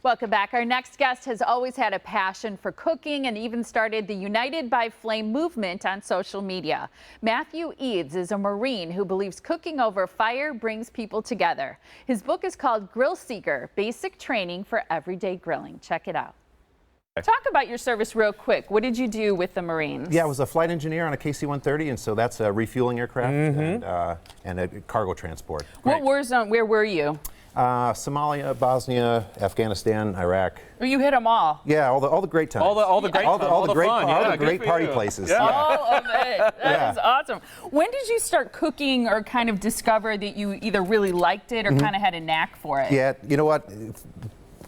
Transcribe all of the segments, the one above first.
Welcome back. Our next guest has always had a passion for cooking and even started the United by Flame movement on social media. Matthew Eads is a Marine who believes cooking over fire brings people together. His book is called Grill Seeker, Basic Training for Everyday Grilling. Check it out. Talk about your service real quick. What did you do with the Marines? Yeah, I was a flight engineer on a KC-130, and so that's a refueling aircraft and a cargo transport. What war zone, where were you? Somalia, Bosnia, Afghanistan, Iraq. Well, you hit them all. Yeah, all the great times. All the great party places. Yeah. All of it. That is awesome. When did you start cooking or kind of discover that you either really liked it or kind of had a knack for it? Yeah, you know what?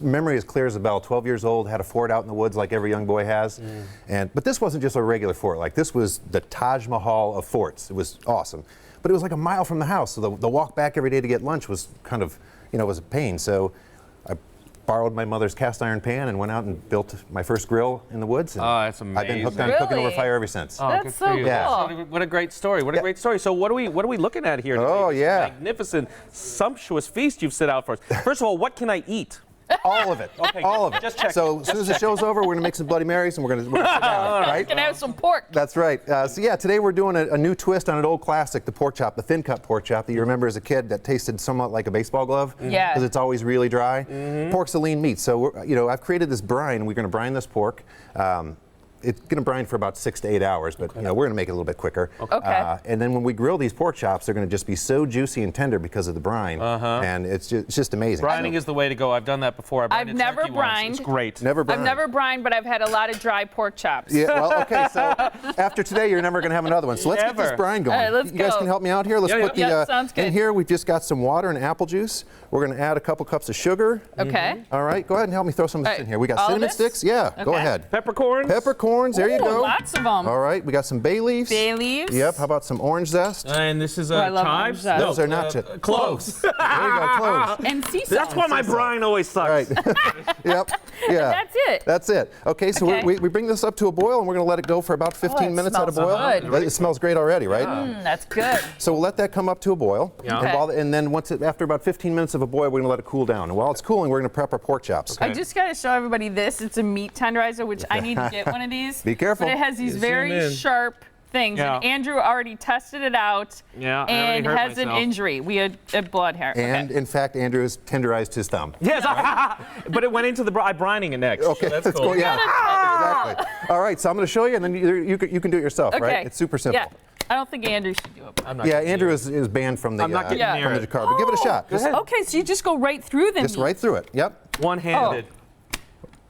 Memory as clear as a bell. 12 years old, had a fort out in the woods like every young boy has. But this wasn't just a regular fort. Like, this was the Taj Mahal of forts. It was awesome. But it was like a mile from the house, so the walk back every day to get lunch was kind of, you know, was a pain. So I borrowed my mother's cast iron pan and went out and built my first grill in the woods. And that's amazing. I've been hooked on cooking over fire ever since. Oh, that's so cool. Yeah. What a great story. What a great story. So what are we looking at here today? Oh, yeah. This magnificent, sumptuous feast you've set out for us. First of all, what can I eat? All of it. Okay, all of it. just check. So as soon as the show's over, we're going to make some Bloody Marys and we're going to sit down, right? We're going to have some pork. That's right. So yeah, today we're doing a new twist on an old classic, the pork chop, the thin cut pork chop that you remember as a kid that tasted somewhat like a baseball glove. Yeah. Because it's always really dry. Pork's a lean meat, so I've created this brine. We're going to brine this pork. It's going to brine for about 6 to 8 hours, but we're going to make it a little bit quicker. Okay. And then when we grill these pork chops, they're going to just be so juicy and tender because of the brine, and it's just amazing. Brining is the way to go. I've done that before. I've never brined. It's great. Never brined. I've never brined, but I've had a lot of dry pork chops. Yeah, well, okay, so after today, you're never going to have another one. So let's get this brine going. All right, let's you guys go. can help me out here. Let's put the, sounds good. in here, we've just got some water and apple juice. We're going to add a couple cups of sugar. Okay. All right, go ahead and help me throw some of this in here. We got All cinnamon this? sticks. Yeah, go Okay. ahead. Peppercorns? Peppercorns, there you Ooh, go. lots of them. All right, we got some bay leaves. Bay leaves. Yep, how about some orange zest? And this is I love orange chives? zest. Those are not cloves. There you go, cloves. And sea salt. That's why my brine always sucks. All right. Yep. Yeah. That's it. That's it. Okay, so Okay. we bring this up to a boil, and we're going to let it go for about 15 it minutes at a smells boil. good. It smells great already, right? That's good. So we'll let that come up to a boil, and then after about 15 minutes of a boil, we're going to let it cool down. And while it's cooling, we're going to prep our pork chops. I just got to show everybody this. It's a meat tenderizer, which I need to get one of these. Be careful. But it has these very sharp things. Yeah. And Andrew already tested it out and hurt has an myself. injury. We had a blood hair. And in fact, Andrew has tenderized his thumb. Yes, but it went into the I'm brining it next. Okay, so that's cool. Yeah, exactly. All right, so I'm going to show you, and then you can do it yourself, right? It's super simple. Yeah. I don't think Andrew should do it. I'm not Yeah, Andrew is banned from the I'm not getting near from the it. car, but give it a shot. Just Okay, so you just go right through the meat. right through it. Yep. One-handed.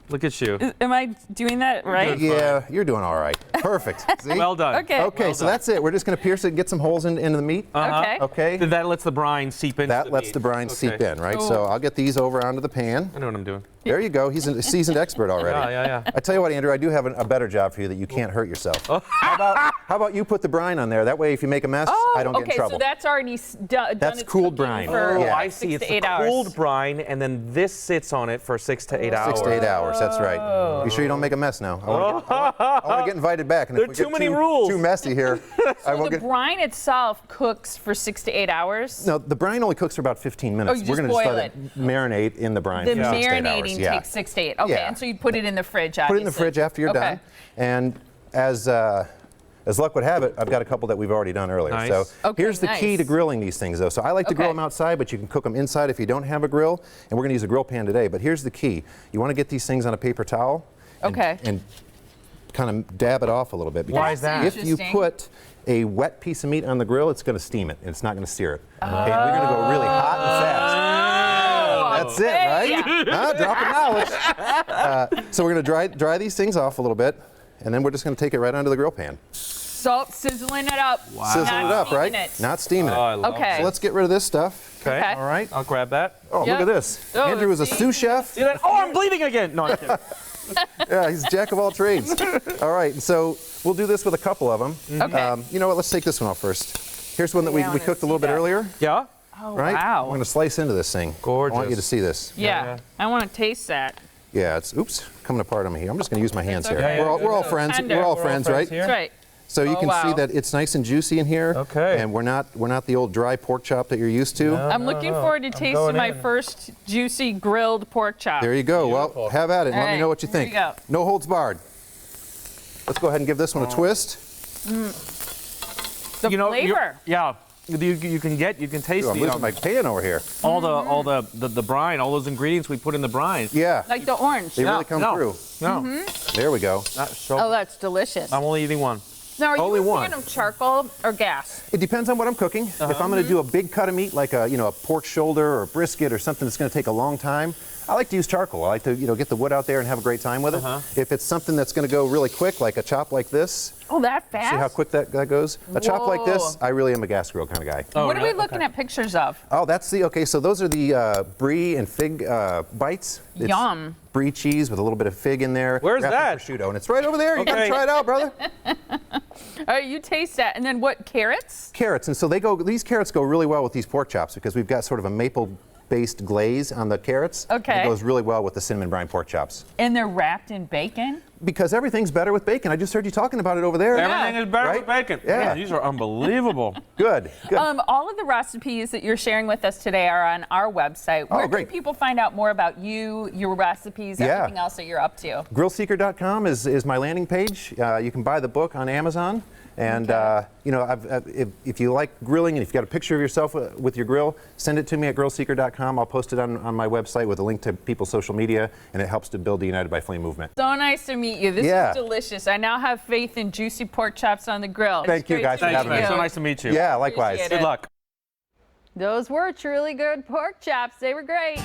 Look at you. Am I doing that right? Yeah, you're doing all right. Perfect. See? Well done. Okay. Okay, so that's it. We're just going to pierce it and get some holes into the meat. Okay. Okay. That lets the brine seep into That the lets meat. the brine seep Okay. in, right? So I'll get these over onto the pan. I know what I'm doing. There you go. He's a seasoned expert already. Yeah. I tell you what, Andrew, I do have a better job for you that you can't hurt yourself. How about you put the brine on there? That way, if you make a mess, I don't get in trouble. So that's already done. That's its cooled cooking brine. For Oh, Yeah. I see. 6 It's to 8 the hours. cooled brine, and then this sits on it for 6 to 8 hours. 6 to 8 hours. That's right. You sure you don't make a mess now? I want to get invited back. And There if are we too get many rules. Too messy here. I So won't the get. brine itself cooks for 6 to 8 hours? No, the brine only cooks for about 15 minutes. you We're just going to boil let it. marinate in the brine The for 6 to 8 hours. marinating Yeah. takes 6 to 8. Okay, Yeah. and so you put it in the fridge, Put it in the obviously. fridge after you're done. And as luck would have it, I've got a couple that we've already done earlier. Nice. So Okay, here's the key to nice. grilling these things, though. So I like to grill Okay. them outside, but you can cook them inside if you don't have a grill. And we're going to use a grill pan today. But here's the key. You want to get these things on a paper towel. And kind of dab it off a little bit. Because Why is that? if you Interesting. put a wet piece of meat on the grill, it's going to steam it, and it's not going to sear it. Okay, we're going to go really hot and fast. That's it, right? Yeah. Drop of knowledge. So we're going to dry these things off a little bit, and then we're just going to take it right onto the grill pan. Salt, sizzling it up. Wow. Sizzling Not it up, steaming right? it. Not steaming Oh, I it. love Okay. So let's get rid of this stuff. Okay. Okay. All right. I'll grab that. Oh, Yep. look at this. Oh, Andrew is a see? sous chef. See that? Oh, I'm bleeding again. No, I'm kidding. Yeah, he's a jack of all trades. All right, and so we'll do this with a couple of them. Okay. You know what? Let's take this one off first. Here's one that we I wanna cooked a see little bit that. earlier. Yeah? Oh, Right? wow. I'm going to slice into this thing. Gorgeous. I want you to see this. Yeah, I want to taste that. Yeah, it's, oops, coming apart on me here. I'm just going to use my hands here. okay. We're all friends. Tender. We're all We're friends, right? here. That's right. So you Oh, can see wow. that it's nice and juicy in here. Okay. And we're not the old dry pork chop that you're used to. I'm looking forward to tasting going my in. first juicy grilled pork chop. There you go. Beautiful. Well, have at it. And All let me right, know what you here we think. go. No holds barred. Let's go ahead and give this one a twist. The flavor. Yeah. You can taste Ooh, I'm losing my pan over here. all the brine, all those ingredients we put in the brine. Yeah. Like the orange. They really come through. No, There we go. Oh, that's delicious. I'm only eating one. Now, are you only a one. fan of charcoal or gas? It depends on what I'm cooking. If I'm going to do a big cut of meat, like a pork shoulder or a brisket or something that's going to take a long time, I like to use charcoal. I like to get the wood out there and have a great time with it. If it's something that's going to go really quick, like a chop like this, Oh, that fast? see how quick that goes? A chop like this, Whoa. I really am a gas grill kind of guy. Oh, What are really? we looking at pictures of? Oh, okay, so those are the brie and fig bites. It's Yum. Brie cheese with a little bit of fig in there. Where's wrapped in that? prosciutto, and it's right over there. You Okay. gotta try it out, brother. All right, you taste that. And then what, carrots? Carrots, and so these carrots go really well with these pork chops because we've got sort of a maple-based glaze on the carrots. Okay. It goes really well with the cinnamon brine pork chops. And they're wrapped in bacon? Because everything's better with bacon. I just heard you talking about it over there. Everything is better with Right? bacon. Yeah. Man, these are unbelievable. Good, good. All of the recipes that you're sharing with us today are on our website. Where great. can people find out more about you, your recipes, Yeah. everything else that you're up to? Grillseeker.com is my landing page. You can buy the book on Amazon. And if you like grilling and if you've got a picture of yourself with your grill, send it to me at grillseeker.com. I'll post it on my website with a link to people's social media, and it helps to build the United by Flame movement. So nice to meet you. This Yeah. is delicious. I now have faith in juicy pork chops on the grill. Thank It's you great guys to for meet having me. you. So nice to meet you. Yeah, likewise. Appreciate Good it. luck. Those were truly good pork chops. They were great.